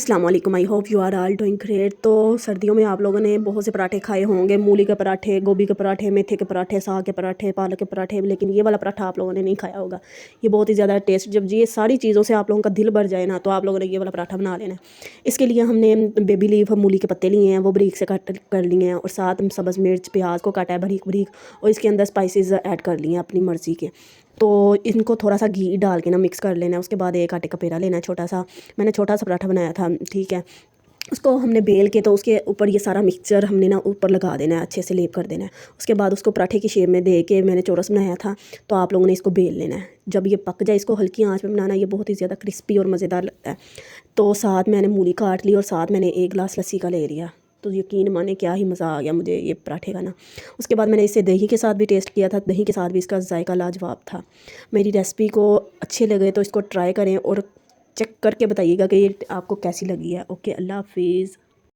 अस्सलाम वालेकुम। I hope you are all doing great. तो सर्दियों में आप लोगों ने बहुत से पराठे खाए होंगे, मूली के पराठे, गोभी के पराठे, मेथी के पराठे, साग के पराठे, पालक के पराठे, लेकिन ये वाला पराठा आप लोगों ने नहीं खाया होगा। ये बहुत ही ज़्यादा टेस्ट, जब ये सारी चीज़ों से आप लोगों का दिल भर जाए ना, तो आप लोगों ने ये वाला पराठा बना लेना है। इसके लिए हमने बेबी लीफ मूली के पत्ते लिए हैं, वो बारीक से कट कर लिए हैं, और साथ सब्ज़ मिर्च प्याज को काटा है बारीक बारीक, और इसके अंदर स्पाइसेस ऐड कर लिए हैं अपनी मर्ज़ी के। तो इनको थोड़ा सा घी डाल के ना मिक्स कर लेना है। उसके बाद एक आटे का पेड़ा लेना है छोटा सा। मैंने छोटा सा पराठा बनाया था, ठीक है। उसको हमने बेल के, तो उसके ऊपर ये सारा मिक्सचर हमने ना ऊपर लगा देना है, अच्छे से लेप कर देना है। उसके बाद उसको पराठे की शेप में दे के मैंने चौरस बनाया था। तो आप लोगों ने इसको बेल लेना है। जब ये पक जाए, इसको हल्की आंच में बनाना, ये बहुत ही ज़्यादा क्रिस्पी और मज़ेदार लगता है। तो साथ मैंने मूली काट ली और साथ मैंने एक गिलास लस्सी का ले लिया। तो यकीन माने क्या ही मज़ा आ गया मुझे ये पराठे का ना। उसके बाद मैंने इसे दही के साथ भी टेस्ट किया था, दही के साथ भी इसका जायका लाजवाब था। मेरी रेसिपी को अच्छे लगे तो इसको ट्राई करें और चेक करके बताइएगा कि ये आपको कैसी लगी है। ओके, अल्लाह हाफिज़।